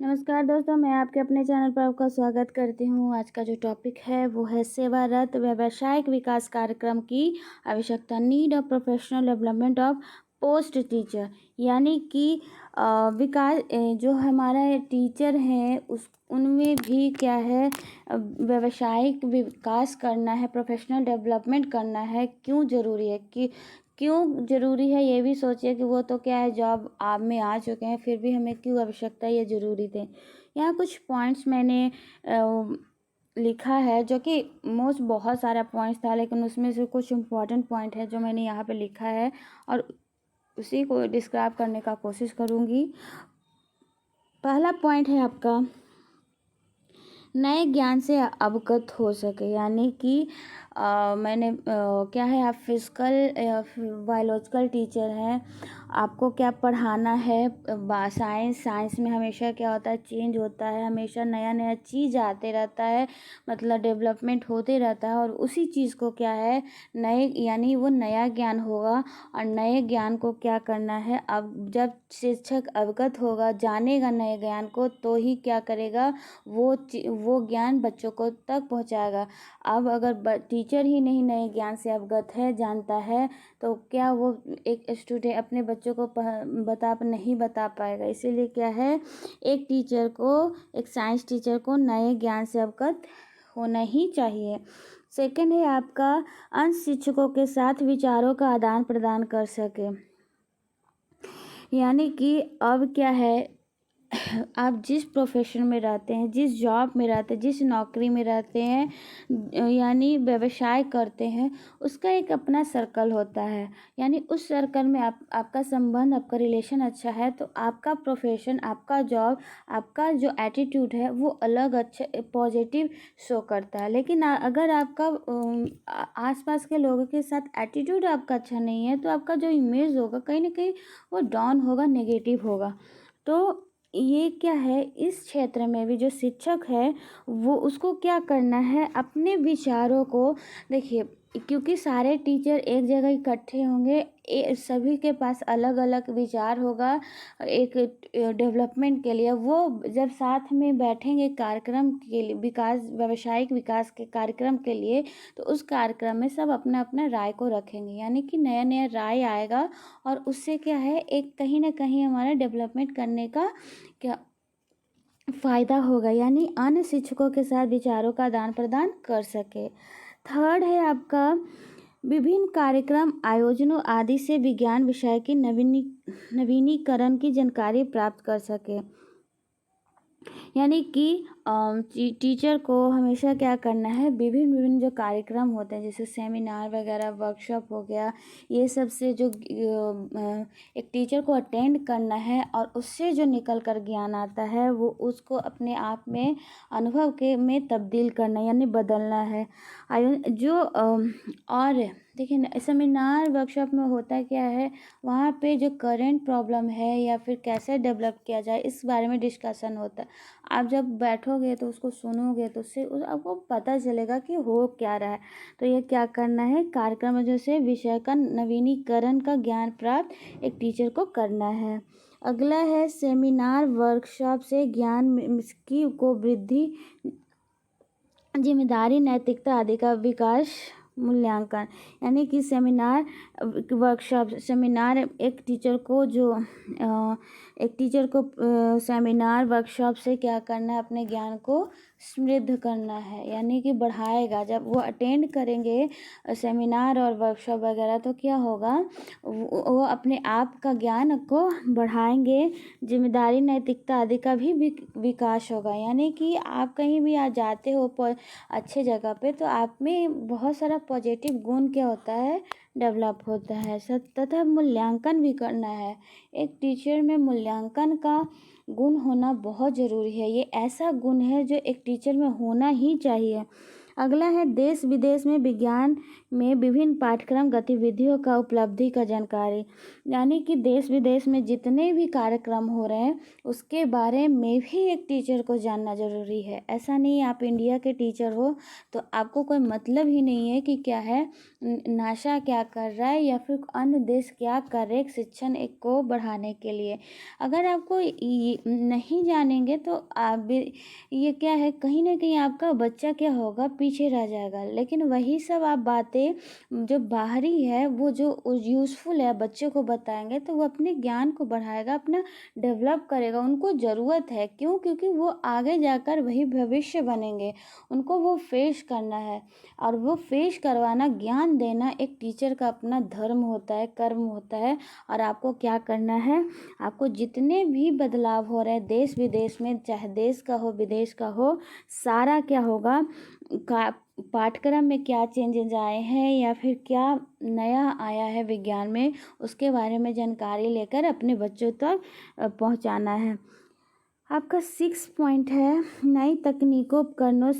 नमस्कार दोस्तों, मैं आपके अपने चैनल पर आपका स्वागत करती हूँ। आज का जो टॉपिक है वो है सेवारत व्यावसायिक विकास कार्यक्रम की आवश्यकता, need of professional development of post teacher. यानी कि जो हमारा टीचर हैं उस उनमें भी क्या है, व्यावसायिक विकास करना है, प्रोफेशनल डेवलपमेंट करना है। क्यों ज़रूरी है कि क्यों ज़रूरी है ये भी सोचिए कि वो तो क्या है, जॉब आप में आ चुके हैं, फिर भी हमें क्यों आवश्यकता है, ये ज़रूरी थे। यहाँ कुछ पॉइंट्स मैंने लिखा है, जो कि मोस्ट बहुत सारा पॉइंट्स था, लेकिन उसमें से कुछ इम्पोर्टेंट पॉइंट है जो मैंने यहाँ पे लिखा है और उसी को डिस्क्राइब करने का कोशिश करूँगी। पहला पॉइंट है आपका, नए ज्ञान से अवगत हो सके। यानी कि क्या है, आप फिजिकल या बायोलॉजिकल टीचर हैं, आपको क्या पढ़ाना है, साइंस में हमेशा क्या होता है, चेंज होता है, हमेशा नया नया चीज़ आते रहता है, मतलब डेवलपमेंट होते रहता है। और उसी चीज़ को क्या है, नए यानी वो नया ज्ञान होगा। और नए ज्ञान को क्या करना है, अब जब शिक्षक अवगत होगा, जानेगा नए ज्ञान को, तो ही क्या करेगा, वो ज्ञान बच्चों को तक पहुंचाएगा। अब अगर टीचर ही नहीं नए ज्ञान से अवगत है, जानता है, तो क्या वो एक स्टूडेंट अपने बच्चों को नहीं बता पाएगा। इसीलिए क्या है, एक साइंस टीचर को नए ज्ञान से अवगत होना ही चाहिए। सेकंड है आपका, अन्य शिक्षकों के साथ विचारों का आदान प्रदान कर सके। यानी कि अब क्या है, आप जिस प्रोफेशन में रहते हैं, जिस जॉब में रहते हैं, जिस नौकरी में रहते हैं, यानी व्यवसाय करते हैं, उसका एक अपना सर्कल होता है। यानी उस सर्कल में आपका संबंध, आपका रिलेशन अच्छा है, तो आपका प्रोफेशन, आपका जॉब, आपका जो एटीट्यूड है वो अलग अच्छा पॉजिटिव शो करता है। लेकिन अगर आपका आसपास के लोगों के साथ एटीट्यूड आपका अच्छा नहीं है, तो आपका जो इमेज होगा कहीं ना कहीं वो डाउन होगा, नेगेटिव होगा। तो ये क्या है, इस क्षेत्र में भी जो शिक्षक है वो उसको क्या करना है, अपने विचारों को देखिए, क्योंकि सारे टीचर एक जगह इकट्ठे होंगे, सभी के पास अलग अलग विचार होगा एक डेवलपमेंट के लिए। वो जब साथ में बैठेंगे कार्यक्रम के लिए, व्यावसायिक विकास के कार्यक्रम के लिए, तो उस कार्यक्रम में सब अपना अपना राय को रखेंगे। यानी कि नया नया राय आएगा और उससे क्या है, एक कहीं ना कहीं हमारा डेवलपमेंट करने का क्या फ़ायदा होगा। यानी अन्य शिक्षकों के साथ विचारों का आदान प्रदान कर सके। थर्ड है आपका, विभिन्न कार्यक्रम, आयोजनों आदि से विज्ञान विषय की नवीनीकरण की जानकारी प्राप्त कर सके। यानी कि टीचर को हमेशा क्या करना है, विभिन्न विभिन्न जो कार्यक्रम होते हैं, जैसे सेमिनार वगैरह, वर्कशॉप हो गया, ये सब से जो एक टीचर को अटेंड करना है, और उससे जो निकल कर ज्ञान आता है वो उसको अपने आप में अनुभव के में तब्दील करना, यानी बदलना है। और देखिए ना, सेमिनार वर्कशॉप में होता क्या है, वहाँ पे जो करेंट प्रॉब्लम है या फिर कैसे डेवलप किया जाए, इस बारे में डिस्कशन होता है। आप जब बैठोगे तो उसको सुनोगे, तो उससे आपको पता चलेगा कि हो क्या रहा है। तो ये क्या करना है, कार्यक्रम जैसे विषय का नवीनीकरण का ज्ञान प्राप्त एक टीचर को करना है। अगला है, सेमिनार वर्कशॉप से ज्ञान की को वृद्धि, जिम्मेदारी, नैतिकता आदि का विकास, मूल्यांकन। यानी कि सेमिनार एक टीचर को सेमिनार वर्कशॉप से क्या करना है, अपने ज्ञान को समृद्ध करना है, यानी कि बढ़ाएगा। जब वो अटेंड करेंगे सेमिनार और वर्कशॉप वगैरह, तो क्या होगा, वो अपने आप का ज्ञान को बढ़ाएंगे, जिम्मेदारी, नैतिकता आदि का भी विकास होगा। यानी कि आप कहीं भी आ जाते हो अच्छे जगह पे, तो आप में बहुत सारा पॉजिटिव गुण क्या होता है, डेवलप होता है। तथा मूल्यांकन भी करना है। एक टीचर में मूल्यांकन का गुण होना बहुत ज़रूरी है। ये ऐसा गुण है जो एक टीचर में होना ही चाहिए। अगला है देश विदेश में विज्ञान में विभिन्न पाठ्यक्रम गतिविधियों का उपलब्धि का जानकारी। यानी कि देश विदेश में जितने भी कार्यक्रम हो रहे हैं उसके बारे में भी एक टीचर को जानना ज़रूरी है। ऐसा नहीं आप इंडिया के टीचर हो तो आपको कोई मतलब ही नहीं है कि क्या है नासा क्या कर रहा है या फिर अन्य देश क्या कर रहे हैं शिक्षण एक को बढ़ाने के लिए। अगर आपको नहीं जानेंगे तो आप ये क्या है कहीं ना कहीं आपका बच्चा क्या होगा पीछे रह जाएगा। लेकिन वही सब आप बातें जो बाहरी है वो जो यूज़फुल है बच्चे को बताएंगे तो वो अपने ज्ञान को बढ़ाएगा, अपना डेवलप करेगा। उनको ज़रूरत है क्यों? क्योंकि वो आगे जाकर वही भविष्य बनेंगे, उनको वो फेस करना है और वो फेस करवाना ज्ञान देना एक टीचर का अपना धर्म होता है, कर्म होता है। और आपको क्या करना है, आपको जितने भी बदलाव हो रहे हैं देश विदेश में, चाहे देश का हो विदेश का हो, सारा क्या होगा पाठ्यक्रम में क्या चेंजेज आए हैं या फिर क्या नया आया है विज्ञान में, उसके बारे में जानकारी लेकर अपने बच्चों तक पहुंचाना है। आपका 6 पॉइंट है नई तकनीकों उपकरणों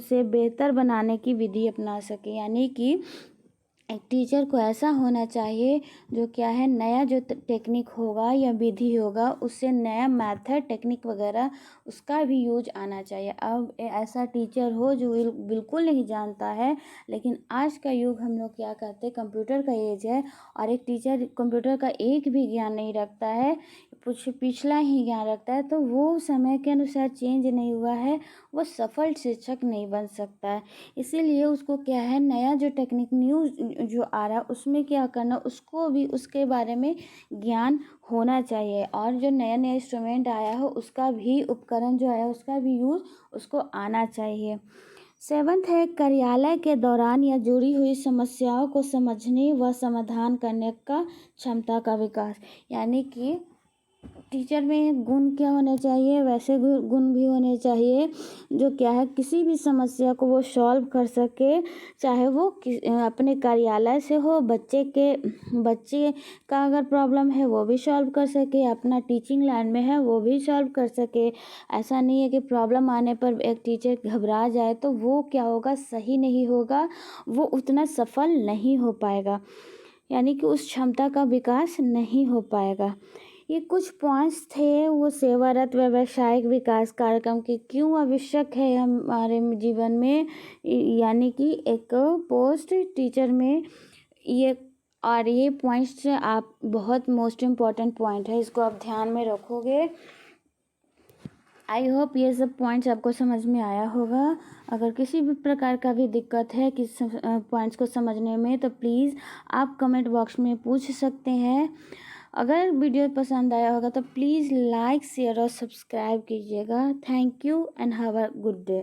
से बेहतर बनाने की विधि अपना सके। यानी कि एक टीचर को ऐसा होना चाहिए जो क्या है नया जो टेक्निक होगा या विधि होगा उससे नया मेथड टेक्निक वगैरह उसका भी यूज आना चाहिए। अब ऐसा टीचर हो जो बिल्कुल नहीं जानता है, लेकिन आज का युग हम लोग क्या कहते हैं कंप्यूटर का एज है और एक टीचर कंप्यूटर का एक भी ज्ञान नहीं रखता है, कुछ पिछला ही ज्ञान रखता है तो वो समय के अनुसार चेंज नहीं हुआ है, वो सफल शिक्षक नहीं बन सकता है। इसीलिए उसको क्या है नया जो टेक्निक न्यू जो आ रहा है उसमें क्या करना, उसको भी उसके बारे में ज्ञान होना चाहिए। और जो नया नया इंस्ट्रूमेंट आया हो उसका भी उपकरण जो आया उसका भी यूज़ उसको आना चाहिए। 7th है कार्यालय के दौरान या जुड़ी हुई समस्याओं को समझने व समाधान करने का क्षमता का विकास। यानी कि टीचर में गुण क्या होने चाहिए, वैसे गुण भी होने चाहिए जो क्या है किसी भी समस्या को वो सॉल्व कर सके, चाहे वो अपने कार्यालय से हो, बच्चे का अगर प्रॉब्लम है वो भी सॉल्व कर सके, अपना टीचिंग लाइन में है वो भी सॉल्व कर सके। ऐसा नहीं है कि प्रॉब्लम आने पर एक टीचर घबरा जाए तो वो क्या होगा सही नहीं होगा, वो उतना सफल नहीं हो पाएगा, यानी कि उस क्षमता का विकास नहीं हो पाएगा। ये कुछ पॉइंट्स थे वो सेवारत व्यावसायिक विकास कार्यक्रम के क्यों आवश्यक है हमारे जीवन में, यानी कि एक पोस्ट टीचर में ये। और ये पॉइंट्स आप बहुत मोस्ट इम्पॉर्टेंट पॉइंट है, इसको आप ध्यान में रखोगे। आई होप ये सब पॉइंट्स आपको समझ में आया होगा। अगर किसी भी प्रकार का भी दिक्कत है किस पॉइंट्स को समझने में तो प्लीज़ आप कमेंट बॉक्स में पूछ सकते हैं। अगर वीडियो पसंद आया होगा तो प्लीज़ लाइक शेयर और सब्सक्राइब कीजिएगा। Thank you and have a good day.